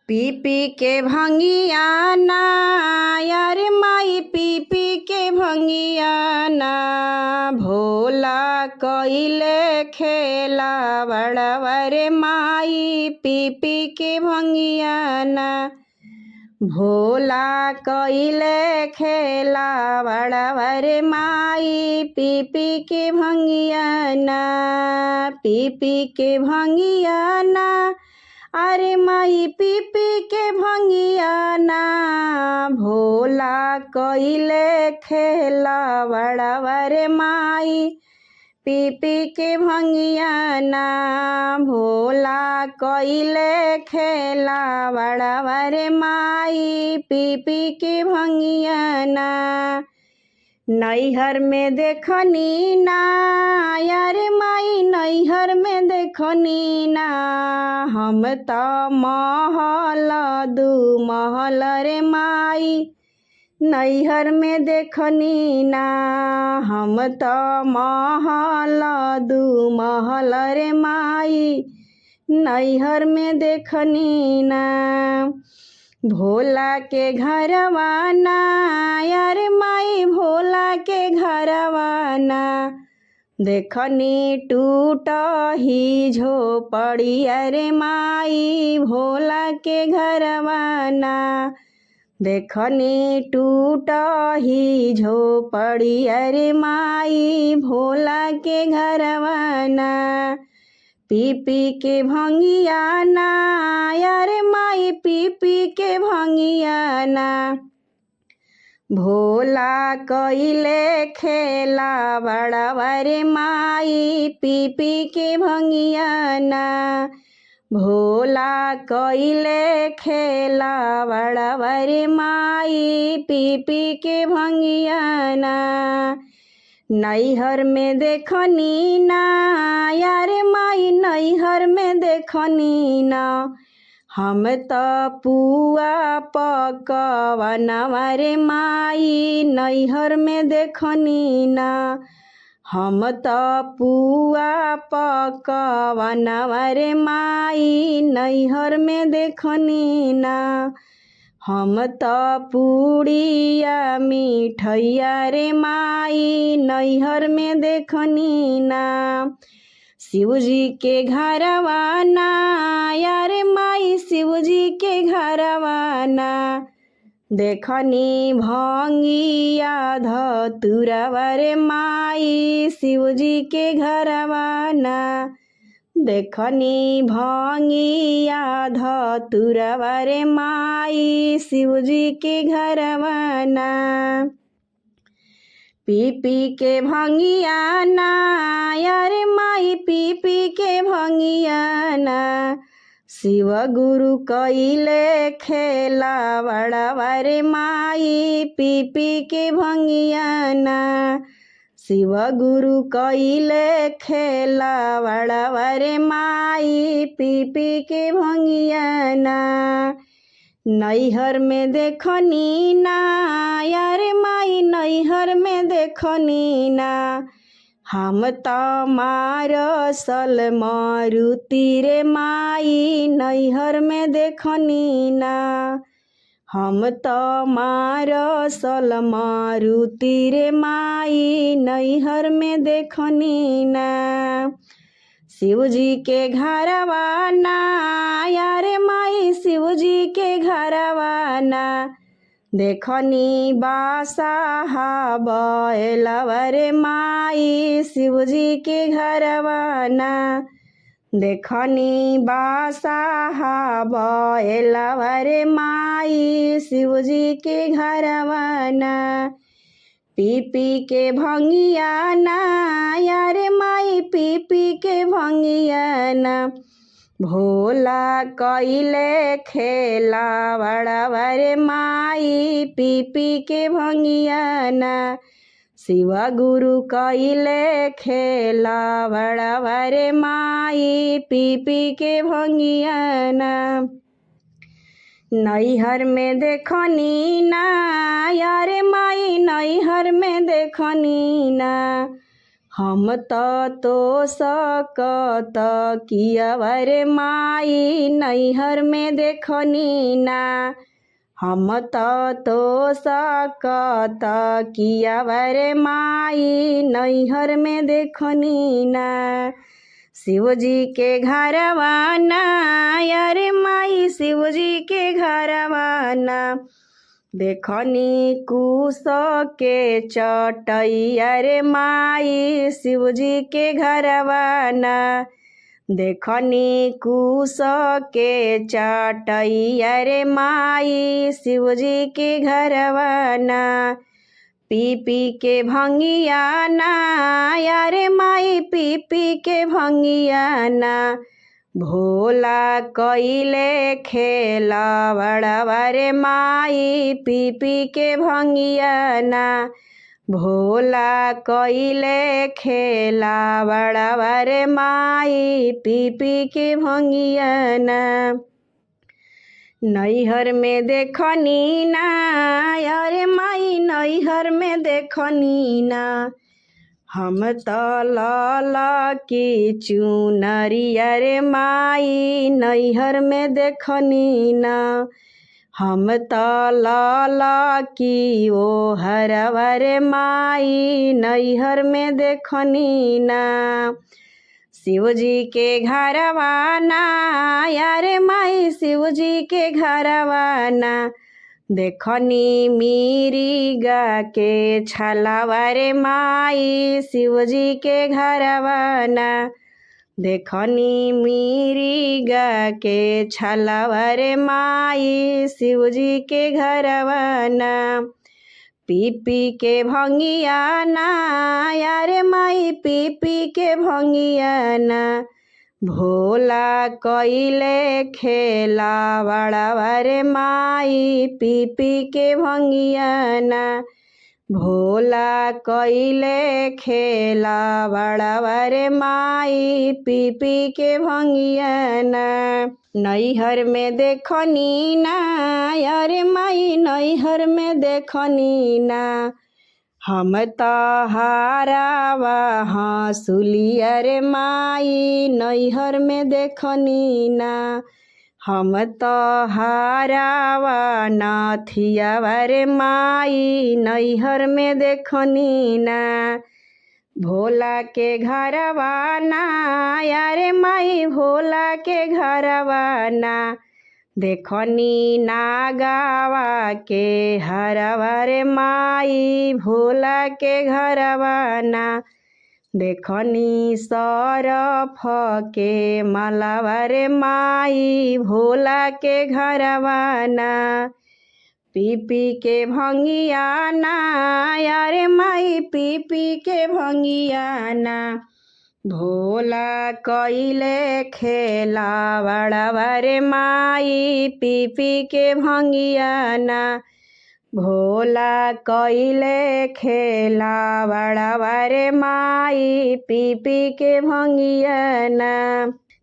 पी पी के भंगिया ना यार माई पी पी के भंगिया ना भोला कइले खेला बड़वर माई पी पी के भंगिया ना भोला कइले खेला बड़वर माई पी पी के भंगिया ना पी पी के भंगिया ना अरे माई पी पी के भंगिया ना भोला कइले खेला बड़वर माई पी पी के भंगिया ना भोला कइले खेला बड़वर माई पी पी के भंगिया ना नैहर में देखनी ना यार माई नैहर में देखनी ना हम तो महल दू महल रे माई नैहर में देखनी ना हम तो महल दू महल रे माई नैहर में देखनी ना भोला के घरवा ना यार माई भोला के घरवा ना देखनी टूट ही झोपड़ी अरे माई भोला के घरवा ना देखनी टूट ही झोपड़ी अरे माई भोला के घरवा ना पी पी के भंगिया ना यार माई पी पी के भंगिया ना भोला कइले खेला बड़वर माई पी पी के भंगिया ना भोला कइले खेला बड़वर माई पी पी के भंगिया ना नैहर में देखनी ना यार माई नैहर में देखनी ना हम तो पुआ पकवनवा रे माई नैहर में देखनी ना हम तो पुआ पकवनवा रे माई नैहर में देखनी ना हम तो पूड़िया मिठैया रे माई नैहर में देखनी ना शिवजी के घरवा ना यार माई शिवजी के घरवा ना देखनी भंगिया धतुरवा रे माई शिवजी के घरवा ना देखनी भंगिया धतुरवा रे माई शिवजी के घरवा ना पी पी के भंगिया ना यार माई पी पी के भंगिया ना शिव गुरु कइले खेला बड़वा रे माई पी पी के भंगिया ना शिव गुरु कइले खेला बड़वा रे माई पी पी के भंगिया ना नैहर में देखनी ना यार माई नैहर में देखनी ना हम तो मारसल मारुति रे माई नैहर में देखनी ना हम तो मारसल मारुति रे माई नैहर में देखनी ना शिवजी के घरवा ना यार माई शिवजी के घरवा ना देखनी बासाहा बैलवा रे माई शिवजी के घरवा ना देखनी बासाहा बैलवा रे माई शिवजी के घरवा ना पी पी के भंगिया ना यार माई पी पी के भंगिया ना भोला कइले खेला बड़वा रे माई पी पी के भंगिया ना शिव गुरु कइले खेला बड़वा रे माई पी पी के भंगिया ना नैहर में देखनी ना यार माई नैहर में देखनी ना हम तो सकत कियावरे माई नैहर में देखनी ना। हम तो सकत कियावरे माई नैहर में देखनी ना। शिवजी के घरवाना यारे माई शिवजी के घरवाना। देखनी कुश के चटैया रे माई शिवजी के घरवाना। देखनी कुश के चटैया रे माई शिवजी के घरवाना। पी पी के भंगिया ना यारे माई पी पी के भंगिया ना। भोला कइले खेला बड़वा रे माई पी पी के भंगिया ना। भोला कइले खेला बड़वा रे माई पी पी के भंगिया ना। नैहर में देखनी ना यारे माई नैहर में देखनी ना। हम तो लाल की चुनरिया रे माई नैहर में देखनी ना। हम तो लाल की ओ हरवा रे माई नैहर में देखनी ना। शिवजी के घरवाना यारे माई शिवजी के घरवाना। देखनी मिरिगा के छलावा रे माई शिवजी के घरवाना। देखनी मिरिगा के छलावा रे माई शिवजी के घरवाना। पी पी के भंगिया ना यारे माई पी पी के भंगिया ना। भोला कइले खेला बड़वा रे माई पी पी के भंगिया ना। भोला कइले खेला बड़वा रे माई पी पी के भंगिया ना। नैहर में देखनी ना यारे माई नैहर में देखनी ना। हम तो हारावा हंसुलिया रे माई नैहर में देखनी ना। हम तो हारावा नथियावा रे माई नैहर में देखनी ना। भोला के घरवाना यारे माई भोला के घरवाना। देखनी नागावा के हरवा रे माई भोला के घरवाना। देखनी सरफ के मलावा रे माई भोला के घरवाना। पी पी के भंगिया ना यारे माई पी पी के भंगिया ना। भोला कइले खेला बड़वा रे माई पी पी के भंगिया ना। भोला कइले खेला बड़वा रे माई पी पी के भंगिया ना।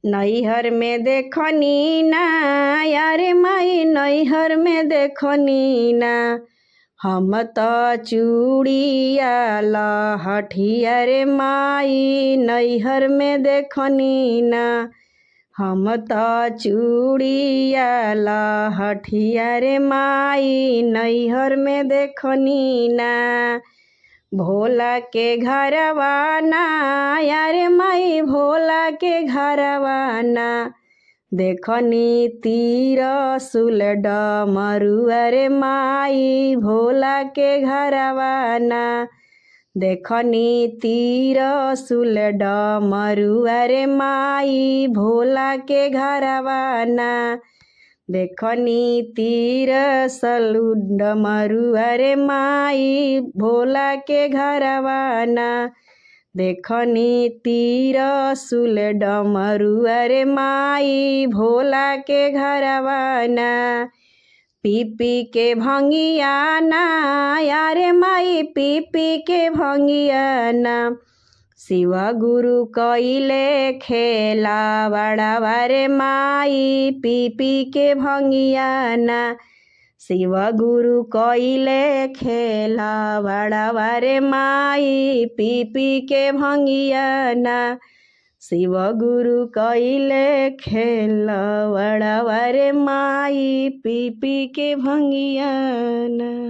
नैहर में देखनी ना यारे माई नैहर में देखनी ना। हम तो चूड़िया लहठिया रे माई नैहर में देखनी ना। हम तो चूड़िया लहठिया रे माई नैहर में देखनी ना। भोला के घरवाना यारे माई भोला के घरवाना। देखनी तीरसुल डमरुआ रे माई भोला के घरवाना। देखनी तीरसुल डमरुआ रे माई भोला के घरवाना। देखनी तीरसुल डमरुआ रे माई भोला के घरवाना। देखनी तीरसुल डमरुआ रे माई भोला के घरवाना। पी पी के भंगिया ना यारे माई पी पी के भंगिया ना। शिव गुरु कइले खेला बड़वा रे माई पी पी के भंगिया ना। शिव गुरु कइले खेला बड़वा रे माई पी पी के भंगिया ना। शिव गुरु कइले खेला बड़वा रे माई पी पी के भंगिया ना।